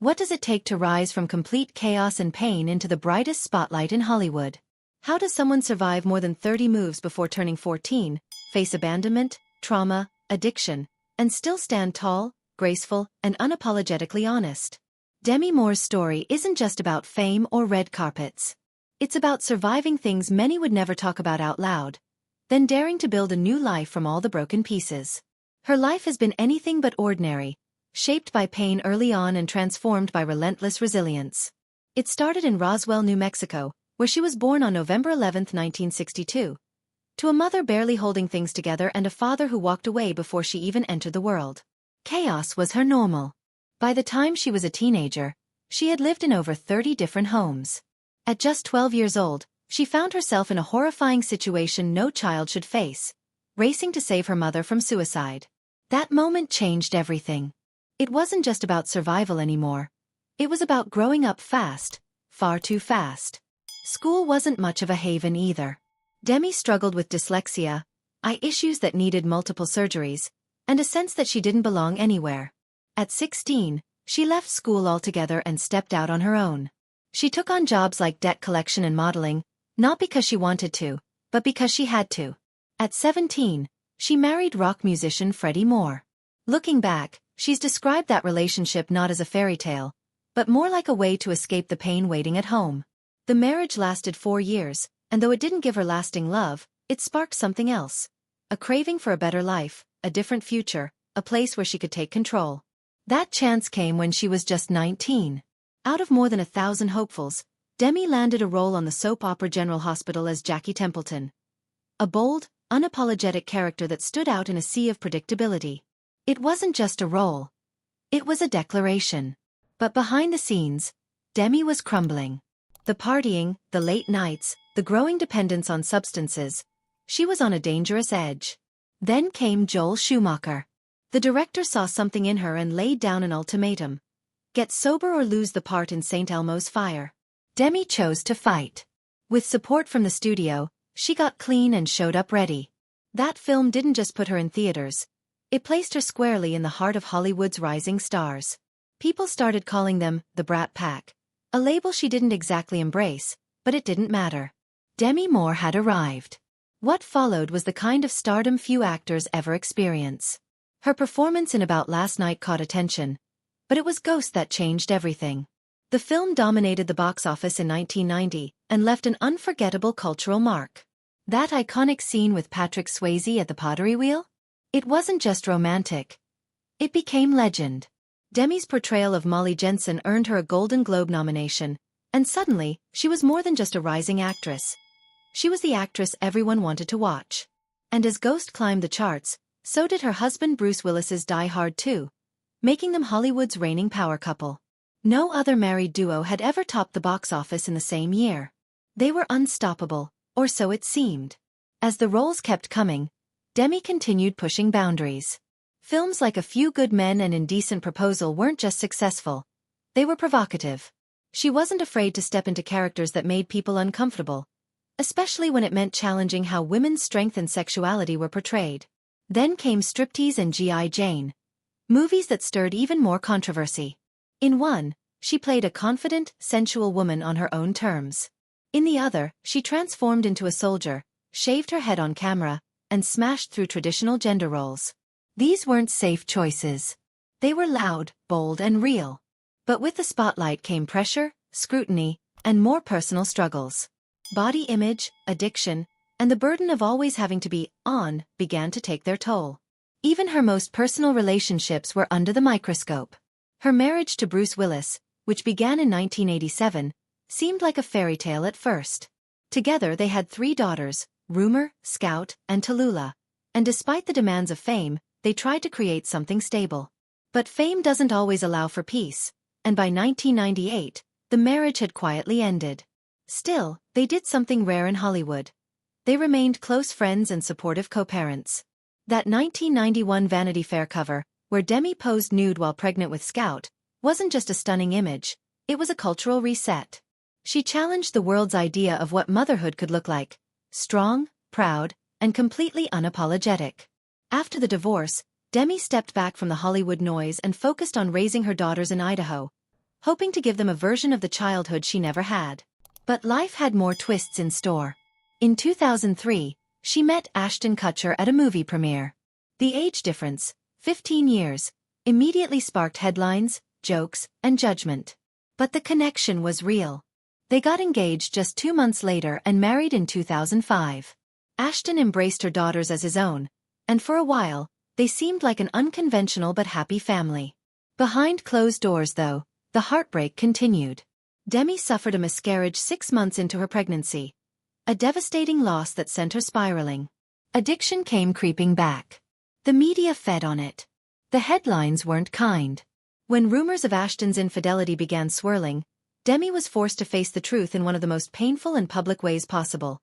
What does it take to rise from complete chaos and pain into the brightest spotlight in Hollywood? How does someone survive more than 30 moves before turning 14, face abandonment, trauma, addiction, and still stand tall, graceful, and unapologetically honest? Demi Moore's story isn't just about fame or red carpets. It's about surviving things many would never talk about out loud, then daring to build a new life from all the broken pieces. Her life has been anything but ordinary, shaped by pain early on and transformed by relentless resilience. It started in Roswell, New Mexico, where she was born on November 11, 1962, to a mother barely holding things together and a father who walked away before she even entered the world. Chaos was her normal. By the time she was a teenager, she had lived in over 30 different homes. At just 12 years old, she found herself in a horrifying situation no child should face, racing to save her mother from suicide. That moment changed everything. It wasn't just about survival anymore. It was about growing up fast, far too fast. School wasn't much of a haven either. Demi struggled with dyslexia, eye issues that needed multiple surgeries, and a sense that she didn't belong anywhere. At 16, she left school altogether and stepped out on her own. She took on jobs like debt collection and modeling, not because she wanted to, but because she had to. At 17, she married rock musician Freddie Moore. Looking back, she's described that relationship not as a fairy tale, but more like a way to escape the pain waiting at home. The marriage lasted 4 years, and though it didn't give her lasting love, it sparked something else. A craving for a better life, a different future, a place where she could take control. That chance came when she was just 19. Out of more than 1,000 hopefuls, Demi landed a role on the soap opera General Hospital as Jackie Templeton. A bold, unapologetic character that stood out in a sea of predictability. It wasn't just a role. It was a declaration. But behind the scenes, Demi was crumbling. The partying, the late nights, the growing dependence on substances. She was on a dangerous edge. Then came Joel Schumacher. The director saw something in her and laid down an ultimatum. Get sober or lose the part in St. Elmo's Fire. Demi chose to fight. With support from the studio, she got clean and showed up ready. That film didn't just put her in theaters. It placed her squarely in the heart of Hollywood's rising stars. People started calling them the Brat Pack, a label she didn't exactly embrace, but it didn't matter. Demi Moore had arrived. What followed was the kind of stardom few actors ever experience. Her performance in About Last Night caught attention, but it was Ghost that changed everything. The film dominated the box office in 1990 and left an unforgettable cultural mark. That iconic scene with Patrick Swayze at the pottery wheel? It wasn't just romantic. It became legend. Demi's portrayal of Molly Jensen earned her a Golden Globe nomination, and suddenly, she was more than just a rising actress. She was the actress everyone wanted to watch. And as Ghost climbed the charts, so did her husband Bruce Willis's Die Hard 2, making them Hollywood's reigning power couple. No other married duo had ever topped the box office in the same year. They were unstoppable, or so it seemed. As the roles kept coming, Demi continued pushing boundaries. Films like A Few Good Men and Indecent Proposal weren't just successful. They were provocative. She wasn't afraid to step into characters that made people uncomfortable, especially when it meant challenging how women's strength and sexuality were portrayed. Then came Striptease and G.I. Jane, movies that stirred even more controversy. In one, she played a confident, sensual woman on her own terms. In the other, she transformed into a soldier, shaved her head on camera, and smashed through traditional gender roles. These weren't safe choices. They were loud, bold, and real. But with the spotlight came pressure, scrutiny, and more personal struggles. Body image, addiction, and the burden of always having to be on began to take their toll. Even her most personal relationships were under the microscope. Her marriage to Bruce Willis, which began in 1987, seemed like a fairy tale at first. Together they had 3 daughters, Rumor, Scout, and Tallulah, and despite the demands of fame, they tried to create something stable. But fame doesn't always allow for peace, and by 1998, the marriage had quietly ended. Still, they did something rare in Hollywood. They remained close friends and supportive co-parents. That 1991 Vanity Fair cover, where Demi posed nude while pregnant with Scout, wasn't just a stunning image, it was a cultural reset. She challenged the world's idea of what motherhood could look like: strong, proud, and completely unapologetic. After the divorce, Demi stepped back from the Hollywood noise and focused on raising her daughters in Idaho, hoping to give them a version of the childhood she never had. But life had more twists in store. In 2003, she met Ashton Kutcher at a movie premiere. The age difference, 15 years, immediately sparked headlines, jokes, and judgment. But the connection was real. They got engaged just 2 months later and married in 2005. Ashton embraced her daughters as his own, and for a while, they seemed like an unconventional but happy family. Behind closed doors, though, the heartbreak continued. Demi suffered a miscarriage 6 months into her pregnancy. A devastating loss that sent her spiraling. Addiction came creeping back. The media fed on it. The headlines weren't kind. When rumors of Ashton's infidelity began swirling, Demi was forced to face the truth in one of the most painful and public ways possible.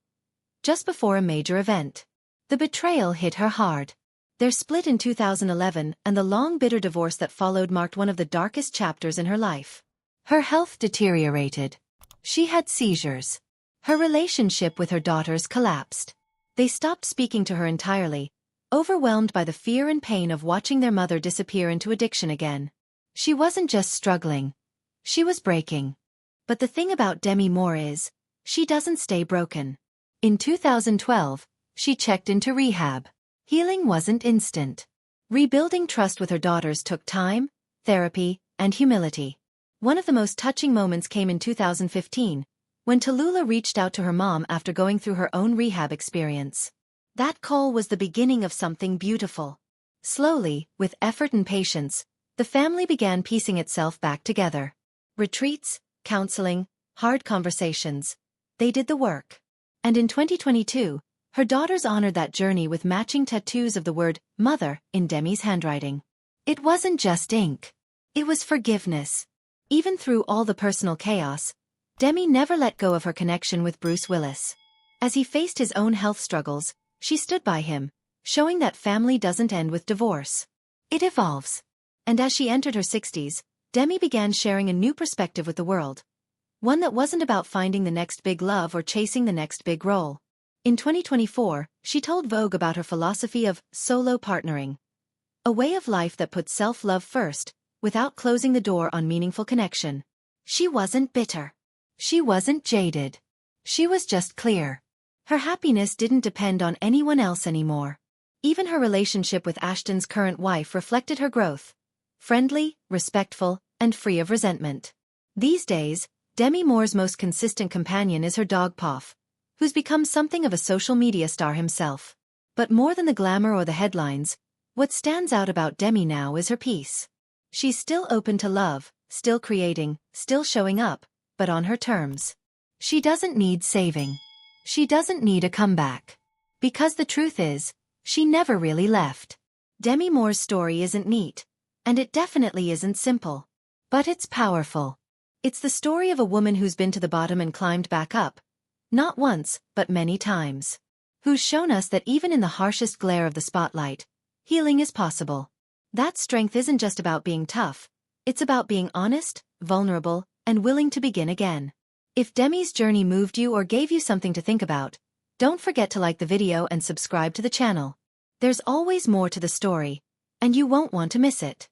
Just before a major event. The betrayal hit her hard. Their split in 2011 and the long bitter divorce that followed marked one of the darkest chapters in her life. Her health deteriorated. She had seizures. Her relationship with her daughters collapsed. They stopped speaking to her entirely, overwhelmed by the fear and pain of watching their mother disappear into addiction again. She wasn't just struggling. She was breaking. But the thing about Demi Moore is, she doesn't stay broken. In 2012, she checked into rehab. Healing wasn't instant. Rebuilding trust with her daughters took time, therapy, and humility. One of the most touching moments came in 2015, when Tallulah reached out to her mom after going through her own rehab experience. That call was the beginning of something beautiful. Slowly, with effort and patience, the family began piecing itself back together. Retreats, counseling, hard conversations. They did the work. And in 2022, her daughters honored that journey with matching tattoos of the word mother in Demi's handwriting. It wasn't just ink. It was forgiveness. Even through all the personal chaos, Demi never let go of her connection with Bruce Willis. As he faced his own health struggles, she stood by him, showing that family doesn't end with divorce. It evolves. And as she entered her 60s, Demi began sharing a new perspective with the world. One that wasn't about finding the next big love or chasing the next big role. In 2024, she told Vogue about her philosophy of solo partnering. A way of life that puts self-love first, without closing the door on meaningful connection. She wasn't bitter. She wasn't jaded. She was just clear. Her happiness didn't depend on anyone else anymore. Even her relationship with Ashton's current wife reflected her growth. Friendly, respectful, and free of resentment. These days, Demi Moore's most consistent companion is her dog Poff, who's become something of a social media star himself. But more than the glamour or the headlines, what stands out about Demi now is her peace. She's still open to love, still creating, still showing up, but on her terms. She doesn't need saving. She doesn't need a comeback. Because the truth is, she never really left. Demi Moore's story isn't neat, and it definitely isn't simple. But it's powerful. It's the story of a woman who's been to the bottom and climbed back up. Not once, but many times. Who's shown us that even in the harshest glare of the spotlight, healing is possible. That strength isn't just about being tough. It's about being honest, vulnerable, and willing to begin again. If Demi's journey moved you or gave you something to think about, don't forget to like the video and subscribe to the channel. There's always more to the story, and you won't want to miss it.